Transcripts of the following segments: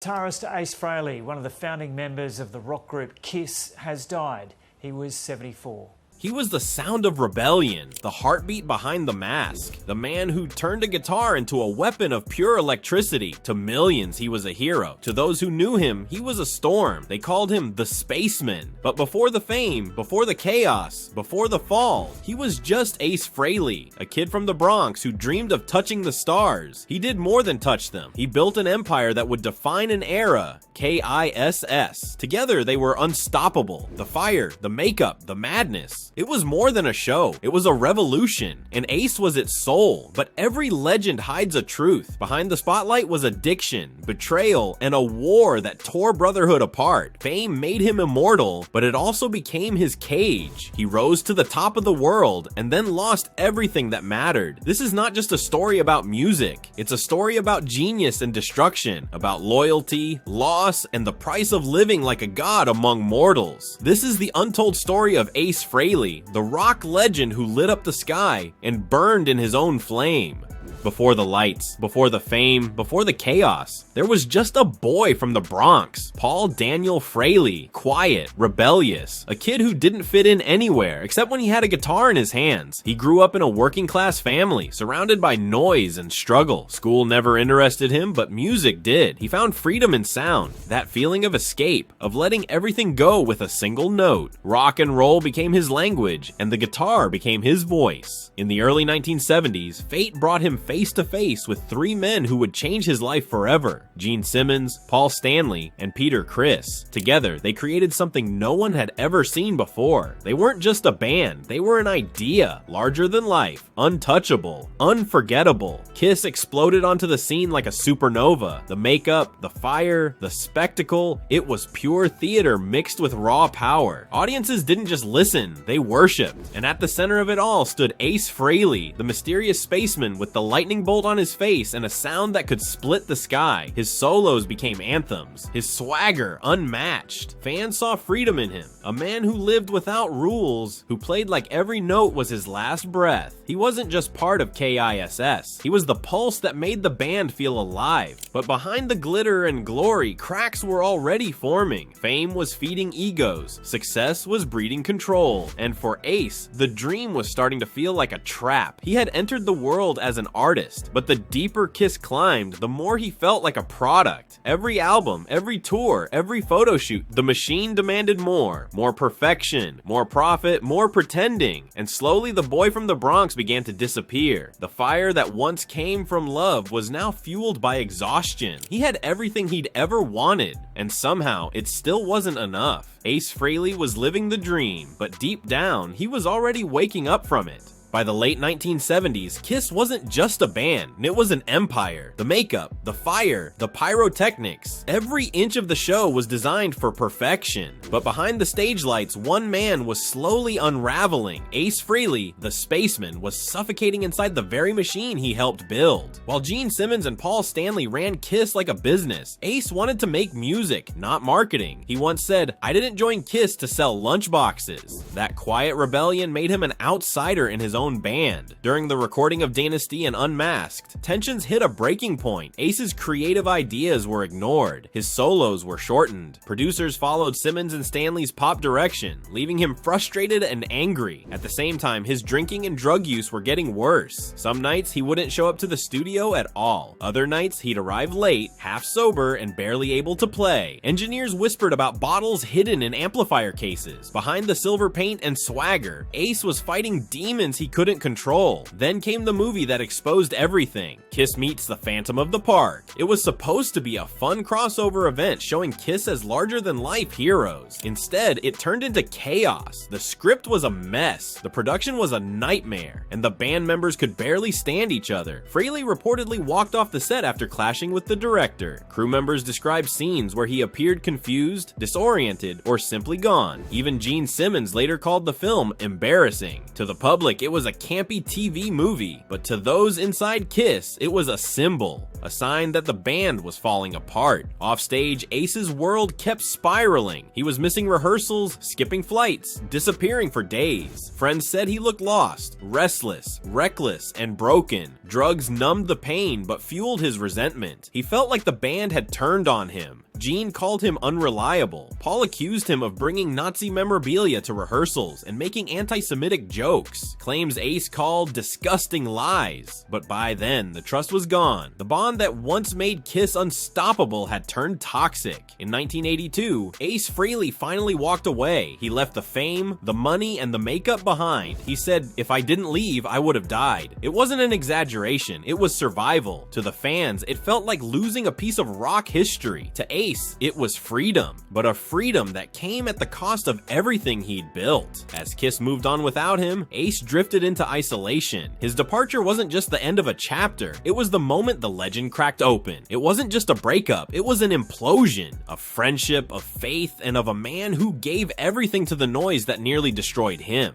Guitarist Ace Frehley, one of the founding members of the rock group Kiss, has died. He was 74. He was the sound of rebellion, the heartbeat behind the mask, the man who turned a guitar into a weapon of pure electricity. To millions, he was a hero. To those who knew him, he was a storm. They called him the Spaceman. But before the fame, before the chaos, before the fall, he was just Ace Frehley, a kid from the Bronx who dreamed of touching the stars. He did more than touch them. He built an empire that would define an era. KISS. Together, they were unstoppable. The fire, the makeup, the madness. It was more than a show. It was a revolution, and Ace was its soul. But every legend hides a truth. Behind the spotlight was addiction, betrayal, and a war that tore brotherhood apart. Fame made him immortal, but it also became his cage. He rose to the top of the world and then lost everything that mattered. This is not just a story about music. It's a story about genius and destruction, about loyalty, loss, and the price of living like a god among mortals. This is the untold story of Ace Frehley, the rock legend who lit up the sky and burned in his own flame. Before the lights, before the fame, before the chaos, there was just a boy from the Bronx, Paul Daniel Frehley, quiet, rebellious, a kid who didn't fit in anywhere except when he had a guitar in his hands. He grew up in a working class family, surrounded by noise and struggle. School never interested him, but music did. He found freedom in sound, that feeling of escape, of letting everything go with a single note. Rock and roll became his language, and the guitar became his voice. In the early 1970s, fate brought him face to face with three men who would change his life forever: Gene Simmons, Paul Stanley, and Peter Criss. Together, they created something no one had ever seen before. They weren't just a band, they were an idea, larger than life, untouchable, unforgettable. Kiss exploded onto the scene like a supernova. The makeup, the fire, the spectacle, it was pure theater mixed with raw power. Audiences didn't just listen, they worshipped. And at the center of it all stood Ace Frehley, the mysterious spaceman with the lightning bolt on his face and a sound that could split the sky. His solos became anthems, his swagger unmatched. Fans saw freedom in him, a man who lived without rules, who played like every note was his last breath. He wasn't just part of KISS, he was the pulse that made the band feel alive. But behind the glitter and glory, cracks were already forming. Fame was feeding egos, success was breeding control, and for Ace, the dream was starting to feel like a trap. He had entered the world as an artist, but the deeper Kiss climbed, the more he felt like a product. Every album, every tour, every photo shoot, the machine demanded more perfection, more profit, more pretending, and slowly the boy from the Bronx began to disappear. The fire that once came from love was now fueled by exhaustion. He had everything he'd ever wanted, and somehow it still wasn't enough. Ace Frehley was living the dream, but deep down, he was already waking up from it. By the late 1970s, Kiss wasn't just a band, it was an empire. The makeup, the fire, the pyrotechnics, every inch of the show was designed for perfection. But behind the stage lights, one man was slowly unraveling. Ace Frehley, the spaceman, was suffocating inside the very machine he helped build. While Gene Simmons and Paul Stanley ran Kiss like a business, Ace wanted to make music, not marketing. He once said, "I didn't join Kiss to sell lunchboxes." That quiet rebellion made him an outsider in his own band. During the recording of Dynasty and Unmasked, tensions hit a breaking point. Ace's creative ideas were ignored. His solos were shortened. Producers followed Simmons and Stanley's pop direction, leaving him frustrated and angry. At the same time, his drinking and drug use were getting worse. Some nights he wouldn't show up to the studio at all. Other nights he'd arrive late, half sober and barely able to play. Engineers whispered about bottles hidden in amplifier cases. Behind the silver paint and swagger, Ace was fighting demons he couldn't control. Then came the movie that exposed everything, Kiss Meets the Phantom of the Park. It was supposed to be a fun crossover event showing Kiss as larger-than-life heroes. Instead, it turned into chaos. The script was a mess, the production was a nightmare, and the band members could barely stand each other. Frehley reportedly walked off the set after clashing with the director. Crew members described scenes where he appeared confused, disoriented, or simply gone. Even Gene Simmons later called the film embarrassing. To the public, it was was a campy TV movie, but to those inside Kiss, it was a symbol, a sign that the band was falling apart. Offstage, Ace's world kept spiraling. He was missing rehearsals, skipping flights, disappearing for days. Friends said he looked lost, restless, reckless, and broken. Drugs numbed the pain but fueled his resentment. He felt like the band had turned on him. Gene called him unreliable. Paul accused him of bringing Nazi memorabilia to rehearsals and making anti-Semitic jokes, claims Ace called disgusting lies. But by then, the trust was gone. The bond that once made Kiss unstoppable had turned toxic. In 1982, Ace Frehley finally walked away. He left the fame, the money, and the makeup behind. He said, "If I didn't leave, I would have died." It wasn't an exaggeration, it was survival. To the fans, it felt like losing a piece of rock history. To Ace, it was freedom, but a freedom that came at the cost of everything he'd built. As Kiss moved on without him, Ace drifted into isolation. His departure wasn't just the end of a chapter, it was the moment the legend cracked open. It wasn't just a breakup, it was an implosion of friendship, of faith, and of a man who gave everything to the noise that nearly destroyed him.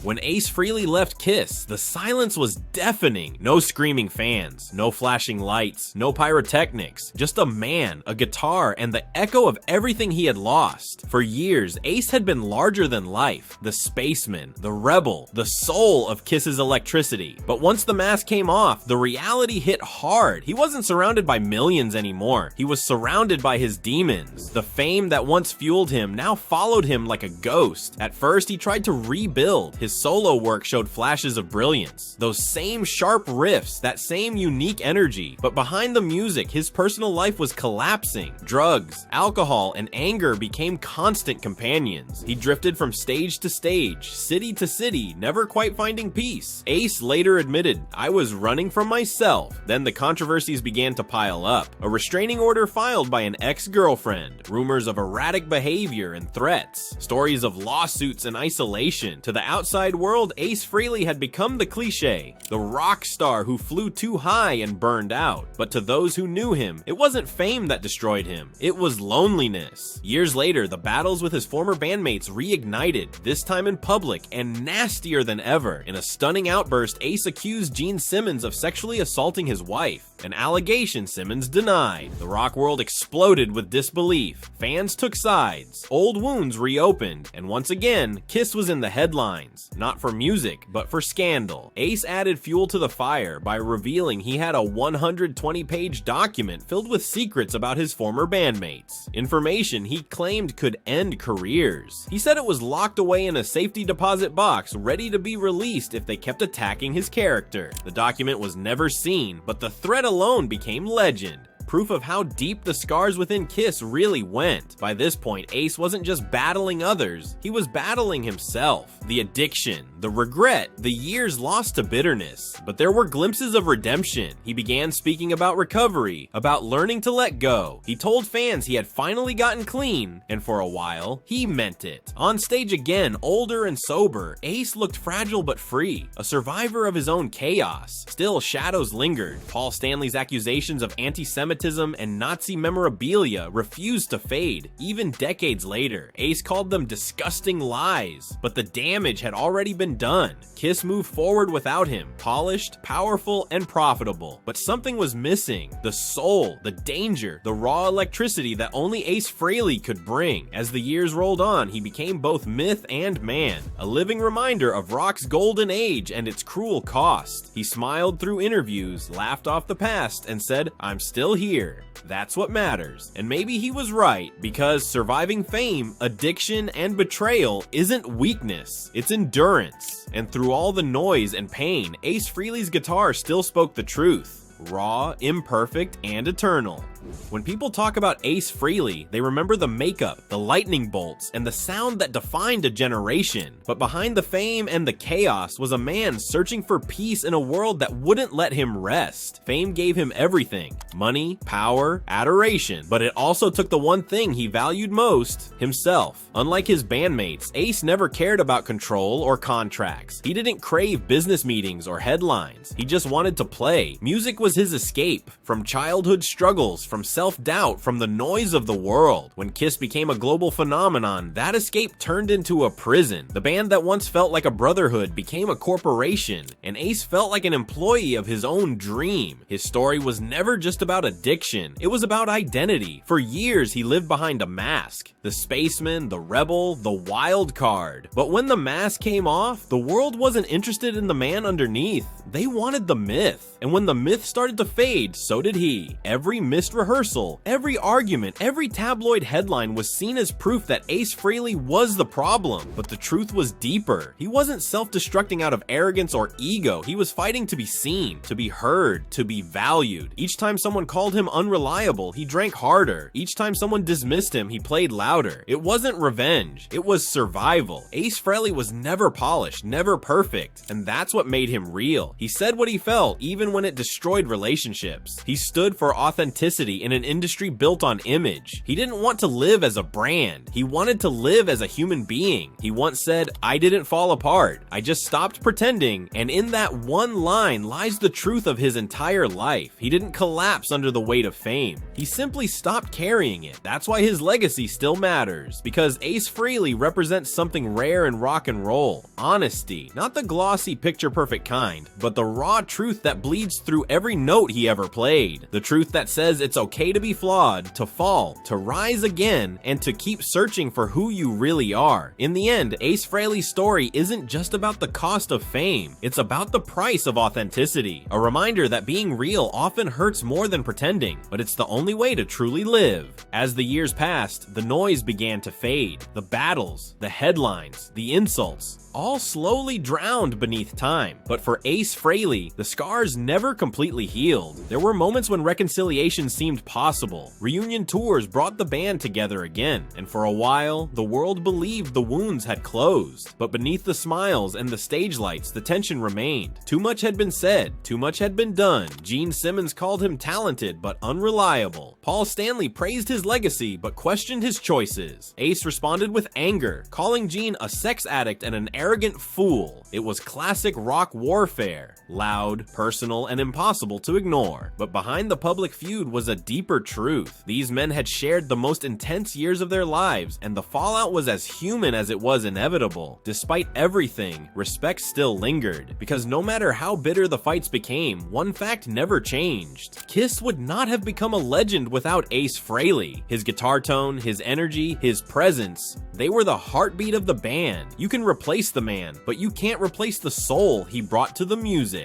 When Ace Frehley left Kiss, the silence was deafening. No screaming fans, no flashing lights, no pyrotechnics, just a man, a guitar, and the echo of everything he had lost. For years, Ace had been larger than life, the spaceman, the rebel, the soul of Kiss's electricity. But once the mask came off, the reality hit hard. He wasn't surrounded by millions anymore. He was surrounded by his demons. The fame that once fueled him now followed him like a ghost. At first, he tried to rebuild. His solo work showed flashes of brilliance, those same sharp riffs, that same unique energy. But behind the music, his personal life was collapsing. Drugs, alcohol, and anger became constant companions. He drifted from stage to stage, city to city, never quite finding peace. Ace later admitted, "I was running from myself." Then the controversies began to pile up. A restraining order filed by an ex-girlfriend, rumors of erratic behavior and threats, stories of lawsuits and isolation. To the outside world, Ace Frehley had become the cliche, the rock star who flew too high and burned out. But to those who knew him, it wasn't fame that destroyed him, it was loneliness. Years later, the battles with his former bandmates reignited, this time in public and nastier than ever. In a stunning outburst, Ace accused Gene Simmons of sexually assaulting his wife, an allegation Simmons denied. The rock world exploded with disbelief. Fans took sides, old wounds reopened, and once again, Kiss was in the headlines. Not for music, but for scandal. Ace added fuel to the fire by revealing he had a 120-page document filled with secrets about his former bandmates. Information he claimed could end careers. He said it was locked away in a safety deposit box, ready to be released if they kept attacking his character. The document was never seen, but the threat alone became legend. Proof of how deep the scars within Kiss really went. By this point, Ace wasn't just battling others, he was battling himself. The addiction, the regret, the years lost to bitterness. But there were glimpses of redemption. He began speaking about recovery, about learning to let go. He told fans he had finally gotten clean, and for a while, he meant it. On stage again, older and sober, Ace looked fragile but free, a survivor of his own chaos. Still, shadows lingered. Paul Stanley's accusations of anti-Semitism and Nazi memorabilia refused to fade, even decades later. Ace called them disgusting lies, but the damage had already been done. Kiss moved forward without him, polished, powerful, and profitable. But something was missing. The soul, the danger, the raw electricity that only Ace Frehley could bring. As the years rolled on, he became both myth and man, a living reminder of rock's golden age and its cruel cost. He smiled through interviews, laughed off the past, and said, "I'm still here. That's what matters." And maybe he was right, because surviving fame, addiction, and betrayal isn't weakness, it's endurance. And through all the noise and pain, Ace Frehley's guitar still spoke the truth. Raw, imperfect, and eternal. When people talk about Ace Frehley, they remember the makeup, the lightning bolts, and the sound that defined a generation. But behind the fame and the chaos was a man searching for peace in a world that wouldn't let him rest. Fame gave him everything: money, power, adoration. But it also took the one thing he valued most: himself. Unlike his bandmates, Ace never cared about control or contracts. He didn't crave business meetings or headlines. He just wanted to play. Music was his escape from childhood struggles, from self-doubt, from the noise of the world. When Kiss became a global phenomenon, that escape turned into a prison. The band that once felt like a brotherhood became a corporation, and Ace felt like an employee of his own dream. His story was never just about addiction, it was about identity. For years, he lived behind a mask. The Spaceman, the rebel, the wild card. But when the mask came off, the world wasn't interested in the man underneath. They wanted the myth. And when the myth started to fade, so did he. Every missed rehearsal, every argument, every tabloid headline was seen as proof that Ace Frehley was the problem. But the truth was deeper. He wasn't self-destructing out of arrogance or ego. He was fighting to be seen, to be heard, to be valued. Each time someone called him unreliable, he drank harder. Each time someone dismissed him, he played louder. It wasn't revenge, it was survival. Ace Frehley was never polished, never perfect, and that's what made him real. He said what he felt, even when it destroyed relationships. He stood for authenticity in an industry built on image. He didn't want to live as a brand. He wanted to live as a human being. He once said, "I didn't fall apart. I just stopped pretending," and in that one line lies the truth of his entire life. He didn't collapse under the weight of fame. He simply stopped carrying it. That's why his legacy still matters, because Ace Frehley represents something rare in rock and roll. Honesty. Not the glossy picture-perfect kind, but the raw truth that bleeds through every note he ever played. The truth that says it's okay to be flawed, to fall, to rise again, and to keep searching for who you really are. In the end, Ace Frehley's story isn't just about the cost of fame. It's about the price of authenticity. A reminder that being real often hurts more than pretending, but it's the only way to truly live. As the years passed, the noise began to fade. The battles, the headlines, the insults, all slowly drowned beneath time. But for Ace Frehley, the scars never completely healed. There were moments when reconciliation seemed possible. Reunion tours brought the band together again, and for a while, the world believed the wounds had closed. But beneath the smiles and the stage lights, the tension remained. Too much had been said, too much had been done. Gene Simmons called him talented but unreliable. Paul Stanley praised his legacy but questioned his choices. Ace responded with anger, calling Gene a sex addict and an arrogant fool. It was classic rock warfare. Loud, personal, and impossible to ignore. But behind the public feud was a deeper truth. These men had shared the most intense years of their lives, and the fallout was as human as it was inevitable. Despite everything, respect still lingered. Because no matter how bitter the fights became, one fact never changed. Kiss would not have become a legend without Ace Frehley. His guitar tone, his energy, his presence, they were the heartbeat of the band. You can replace the man, but you can't replace the soul he brought to the music.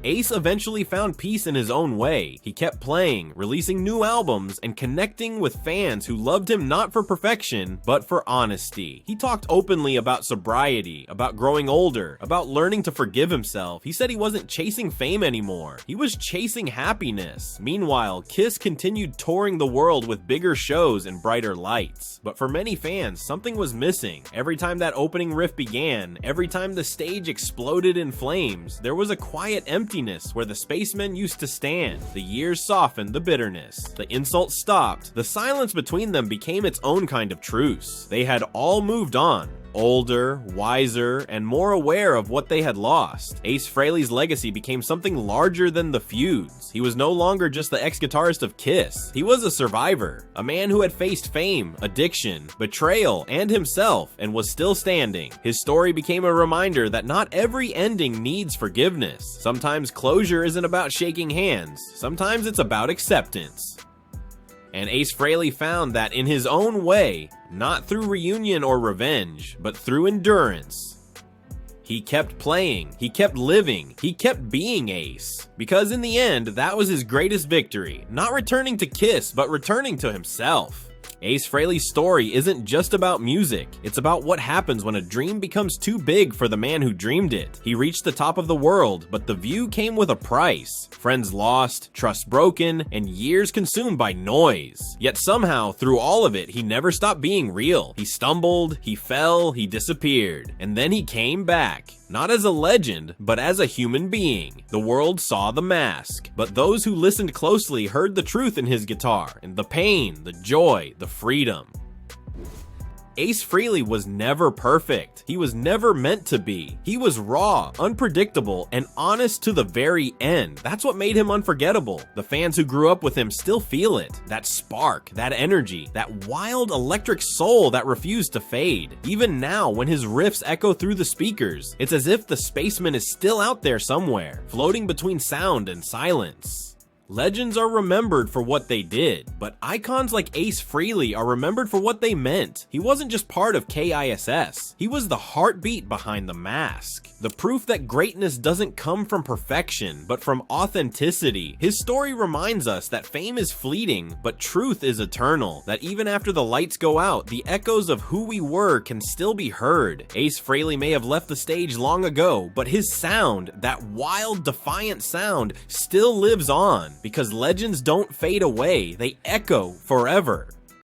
Ace eventually found peace in his own way. He kept playing, releasing new albums, and connecting with fans who loved him not for perfection, but for honesty. He talked openly about sobriety, about growing older, about learning to forgive himself. He said he wasn't chasing fame anymore. He was chasing happiness. Meanwhile, Kiss continued touring the world with bigger shows and brighter lights. But for many fans, something was missing. Every time that opening riff began, every time the stage exploded in flames, there was a quiet emptiness where the Spaceman used to stand. The years softened the bitterness. The insults stopped. The silence between them became its own kind of truce. They had all moved on. Older, wiser, and more aware of what they had lost. Ace Frehley's legacy became something larger than the feuds. He was no longer just the ex-guitarist of Kiss. He was a survivor, a man who had faced fame, addiction, betrayal, and himself, and was still standing. His story became a reminder that not every ending needs forgiveness. Sometimes closure isn't about shaking hands. Sometimes it's about acceptance. And Ace Frehley found that in his own way, not through reunion or revenge, but through endurance. He kept playing, he kept living, he kept being Ace. Because in the end, that was his greatest victory. Not returning to Kiss, but returning to himself. Ace Frehley's story isn't just about music, it's about what happens when a dream becomes too big for the man who dreamed it. He reached the top of the world, but the view came with a price. Friends lost, trust broken, and years consumed by noise. Yet somehow, through all of it, he never stopped being real. He stumbled, he fell, he disappeared, and then he came back. Not as a legend, but as a human being. The world saw the mask, but those who listened closely heard the truth in his guitar, and the pain, the joy, the freedom. Ace Frehley was never perfect. He was never meant to be. He was raw, unpredictable, and honest to the very end. That's what made him unforgettable. The fans who grew up with him still feel it. That spark, that energy, that wild electric soul that refused to fade. Even now, when his riffs echo through the speakers, it's as if the Spaceman is still out there somewhere, floating between sound and silence. Legends are remembered for what they did, but icons like Ace Frehley are remembered for what they meant. He wasn't just part of KISS, he was the heartbeat behind the mask. The proof that greatness doesn't come from perfection, but from authenticity. His story reminds us that fame is fleeting, but truth is eternal. That even after the lights go out, the echoes of who we were can still be heard. Ace Frehley may have left the stage long ago, but his sound, that wild, defiant sound, still lives on. Because legends don't fade away, they echo forever.